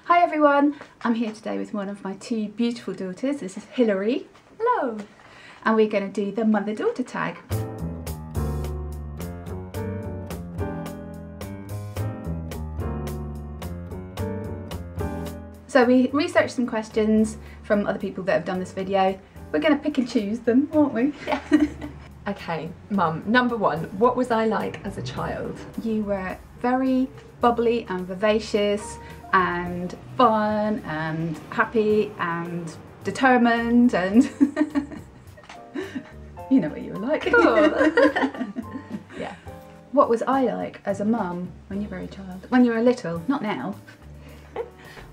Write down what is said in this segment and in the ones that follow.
Hi everyone, I'm here today with one of my two beautiful daughters. This is Hilary. Hello. And we're going to do the mother-daughter tag. So we researched some questions from other people that have done this video. We're going to pick and choose them, aren't we? Yeah. Okay, Mum, number one, what was I like as a child? You were very bubbly and vivacious and fun and happy and determined and you know what you were like. Cool. Yeah. What was I like as a mum when you were a child? When you were little, not now.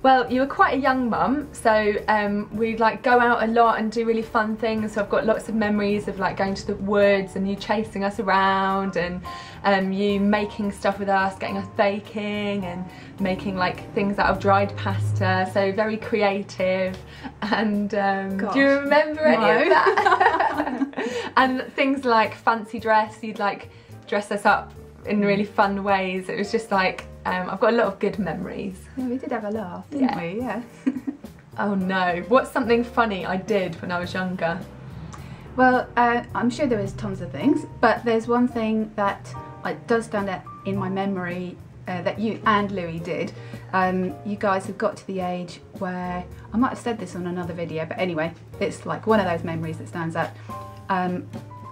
Well, you were quite a young mum, so we'd like go out a lot and do really fun things. So I've got lots of memories of like going to the woods and you chasing us around and you making stuff with us, getting us baking and making like things out of dried pasta. So very creative. And do you remember any of that? And things like fancy dress, you'd like dress us up in really fun ways. It was just like, I've got a lot of good memories. Yeah, we did have a laugh, didn't we? Yeah. Oh no, what's something funny I did when I was younger? Well, I'm sure there was tons of things, but there's one thing that does stand out in my memory that you and Louis did. You guys have got to the age where, I might have said this on another video, but anyway, it's like one of those memories that stands out.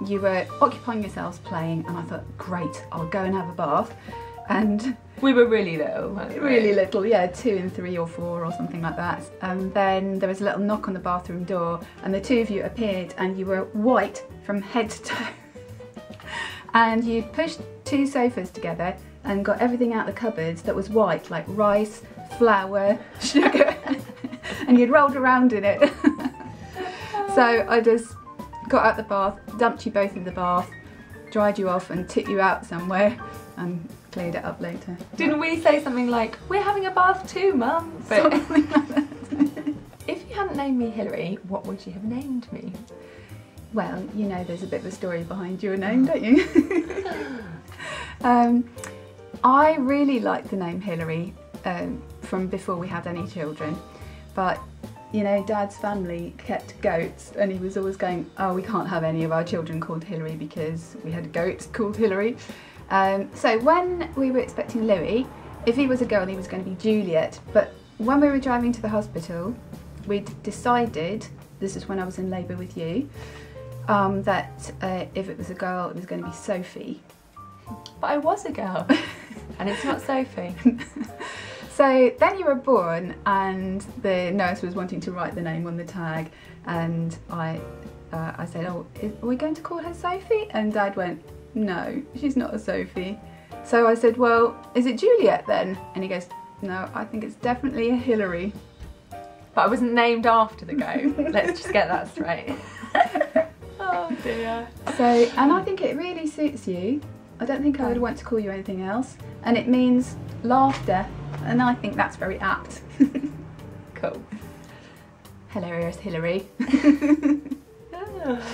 You were occupying yourselves playing and I thought, great, I'll go and have a bath. And we were really little, weren't we? Really little, yeah, 2 and 3 or 4 or something like that. And then there was a little knock on the bathroom door and the two of you appeared and you were white from head to toe. And you pushed 2 sofas together and got everything out of the cupboards that was white, like rice, flour, sugar, and you'd rolled around in it. So I just got out the bath, dumped you both in the bath, dried you off and took you out somewhere and cleared it up later. Didn't we say something like, we're having a bath too, Mum? But something like that. If you hadn't named me Hilary, what would you have named me? Well, you know there's a bit of a story behind your name, don't you? I really liked the name Hilary from before we had any children, but you know, Dad's family kept goats and he was always going, oh, we can't have any of our children called Hilary because we had a goat called Hilary. So when we were expecting Louis, if he was a girl he was going to be Juliet, but when we were driving to the hospital we'd decided, this is when I was in labour with you, that if it was a girl it was going to be Sophie. But I was a girl and it's not Sophie. So then you were born and the nurse was wanting to write the name on the tag and I said, oh, are we going to call her Sophie? And Dad went, no, she's not a Sophie. So I said, well, is it Juliet then? And he goes, no, I think it's definitely a Hilary. But I wasn't named after the goat. Let's just get that straight. Oh dear. So, and I think it really suits you. I don't think I would want to call you anything else. And it means laughter. And I think that's very apt. Cool. Hilarious Hilary.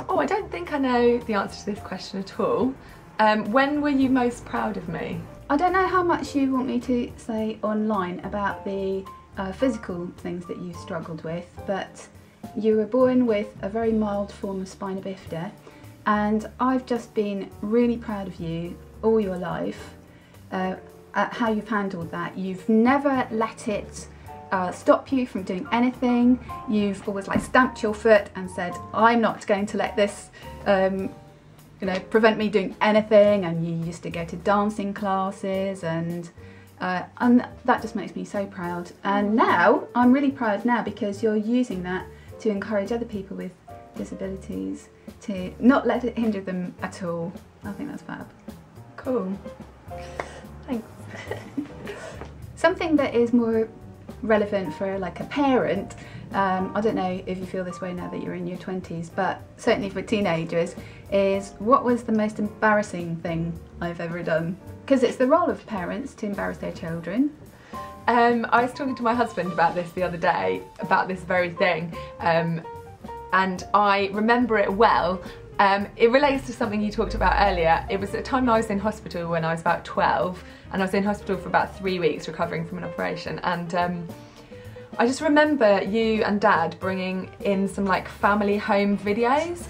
Oh, I don't think I know the answer to this question at all. When were you most proud of me? I don't know how much you want me to say online about the physical things that you struggled with, but you were born with a very mild form of Spina Bifida, and I've just been really proud of you all your life. At how you've handled that. You've never let it stop you from doing anything. You've always like stamped your foot and said, I'm not going to let this you know, prevent me doing anything, and you used to go to dancing classes and that just makes me so proud. And now I'm really proud now because you're using that to encourage other people with disabilities to not let it hinder them at all. I think that's fab. Cool. Thanks. Something that is more relevant for like a parent, I don't know if you feel this way now that you're in your 20s, but certainly for teenagers, is what was the most embarrassing thing I've ever done? Because it's the role of parents to embarrass their children. I was talking to my husband about this the other day, about this very thing, and I remember it well. It relates to something you talked about earlier. It was a time I was in hospital when I was about 12, and I was in hospital for about 3 weeks recovering from an operation, and I just remember you and Dad bringing in some like family home videos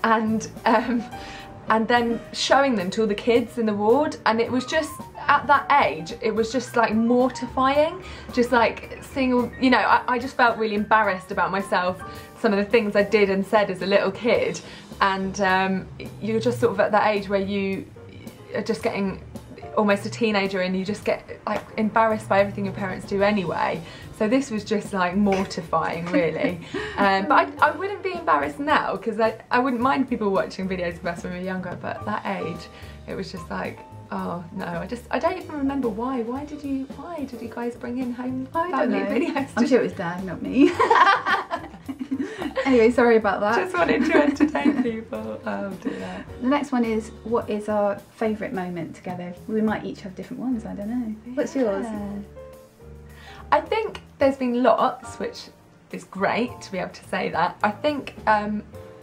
and then showing them to all the kids in the ward, and it was just, at that age, it was just like mortifying, just like seeing all, you know, I just felt really embarrassed about myself, some of the things I did and said as a little kid, and you're just sort of at that age where you are just getting almost a teenager and you just get like embarrassed by everything your parents do anyway. So this was just like mortifying, really. But I wouldn't be embarrassed now, because I wouldn't mind people watching videos of us when we were younger, but at that age it was just like, oh no, I don't even remember why. Why did you guys bring in home family videos? I'm sure it was Dad, not me. Anyway, sorry about that. Just wanted to entertain people. Oh dear. The next one is, what is our favourite moment together? We might each have different ones, I don't know. What's yours? I think there's been lots, which is great to be able to say that. I think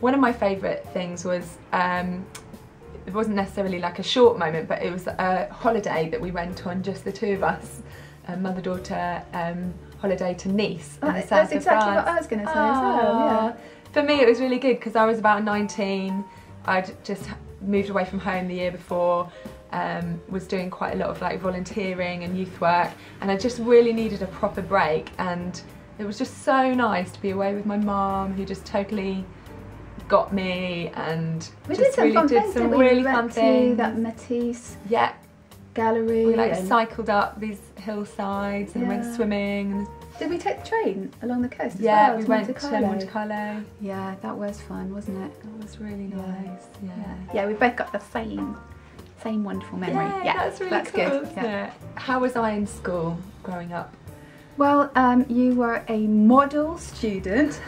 one of my favourite things was, it wasn't necessarily like a short moment, but it was a holiday that we went on, just the two of us, mother-daughter, holiday to Nice in the south of France. That's exactly what I was going to say as well, yeah. For me it was really good because I was about 19, I'd just moved away from home the year before, was doing quite a lot of like volunteering and youth work, and I just really needed a proper break, and it was just so nice to be away with my mum, who just totally got me, and we just did did some really fun things. That Matisse yeah gallery. We like cycled up these hillsides and went swimming. And did we take the train along the coast as yeah, well? we went to Monte Carlo. Yeah, that was fun, wasn't it? That was really nice. Yeah, we both got the same wonderful memory. Yeah, that's really cool, good. Yeah. How was I in school growing up? Well, you were a model student.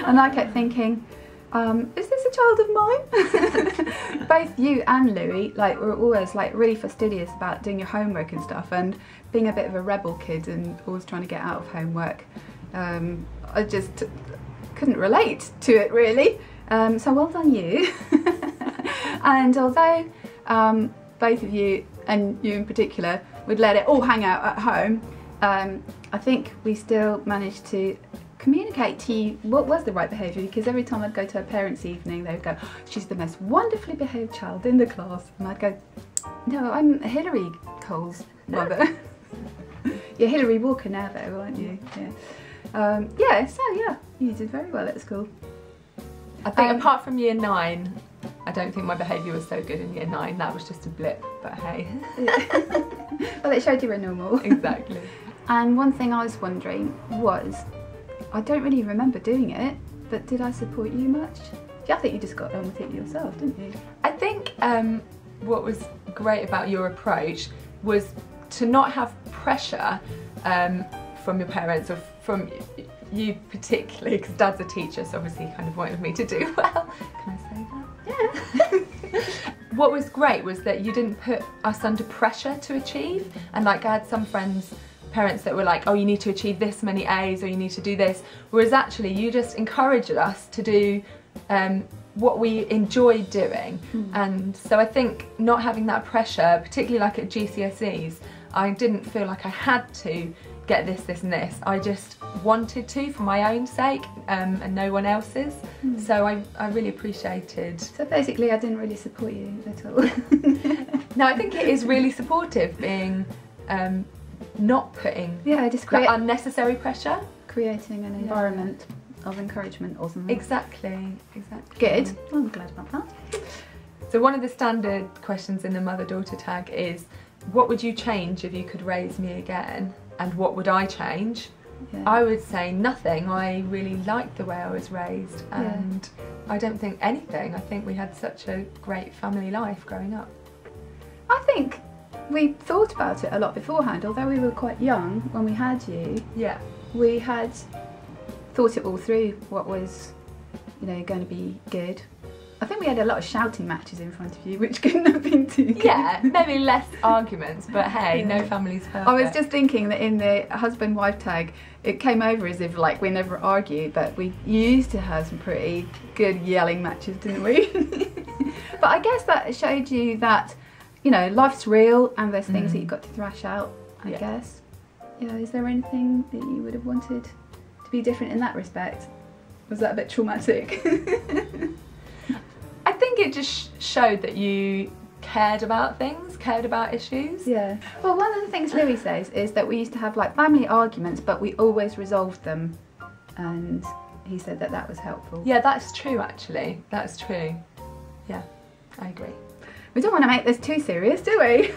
And I kept thinking, is this a child of mine? Both you and Louis were always like really fastidious about doing your homework and stuff, and being a bit of a rebel kid and always trying to get out of homework. I just couldn't relate to it really. So well done you. And although both of you, and you in particular, would let it all hang out at home, I think we still managed to communicate to you what was the right behaviour, because every time I'd go to a parents' evening they would go, she's the most wonderfully behaved child in the class, and I'd go, no, I'm Hilary Cole's mother. You're Hilary Walker now though, aren't you? Yeah. So yeah, you did very well at school. I think apart from year 9, I don't think my behaviour was so good in year 9. That was just a blip, but hey. Well, it showed you were normal. Exactly. And one thing I was wondering was, I don't really remember doing it, but did I support you much? I think you just got on with it yourself, didn't you? I think what was great about your approach was to not have pressure from your parents, or from you particularly, because Dad's a teacher, so obviously he kind of wanted me to do well. Can I say that? Yeah. What was great was that you didn't put us under pressure to achieve, and like I had some parents that were like, oh, you need to achieve this many A's, or you need to do this, whereas actually you just encouraged us to do what we enjoyed doing. And so I think not having that pressure, particularly like at GCSEs, I didn't feel like I had to get this, this and this. I just wanted to for my own sake, and no one else's. So I really appreciated. So basically I didn't really support you at all. No, I think it is really supportive being not putting just unnecessary pressure. Creating an environment of encouragement or something. Exactly. Good. Oh, I'm glad about that. So one of the standard questions in the mother-daughter tag is, what would you change if you could raise me again? And what would I change? I would say nothing. I really liked the way I was raised, and I don't think anything. I think we had such a great family life growing up. I think we thought about it a lot beforehand, although we were quite young when we had you. Yeah. We had thought it all through, what was, going to be good. I think we had a lot of shouting matches in front of you, which couldn't have been too good. Yeah, maybe less arguments, but hey, no family's perfect. I was just thinking that in the husband-wife tag, it came over as if like we never argued, but we used to have some pretty good yelling matches, didn't we? But I guess that showed you that, life's real and there's things that you've got to thrash out, I guess. Yeah, is there anything that you would have wanted to be different in that respect? Was that a bit traumatic? I think it just showed that you cared about things, cared about issues. Yeah. Well, one of the things Louis says is that we used to have like family arguments, but we always resolved them, and he said that that was helpful. Yeah, that's true actually. That's true. Yeah, I agree. We don't want to make this too serious, do we?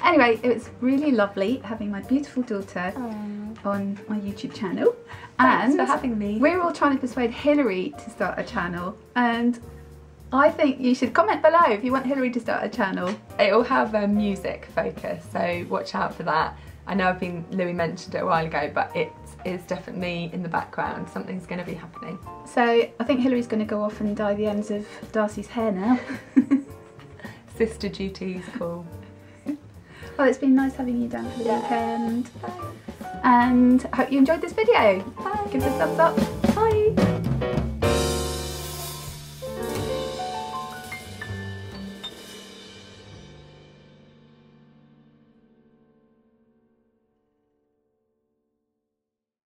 Anyway, it was really lovely having my beautiful daughter on my YouTube channel. Thanks for having me. We're all trying to persuade Hilary to start a channel, and I think you should comment below if you want Hilary to start a channel. It will have a music focus, so watch out for that. I know Louis mentioned it a while ago, but it is definitely in the background. Something's going to be happening. So I think Hilary's going to go off and dye the ends of Darcy's hair now. Sister duties, cool. Well, it's been nice having you down for the weekend. Thanks. And I hope you enjoyed this video. Bye. Give us a thumbs up. Bye.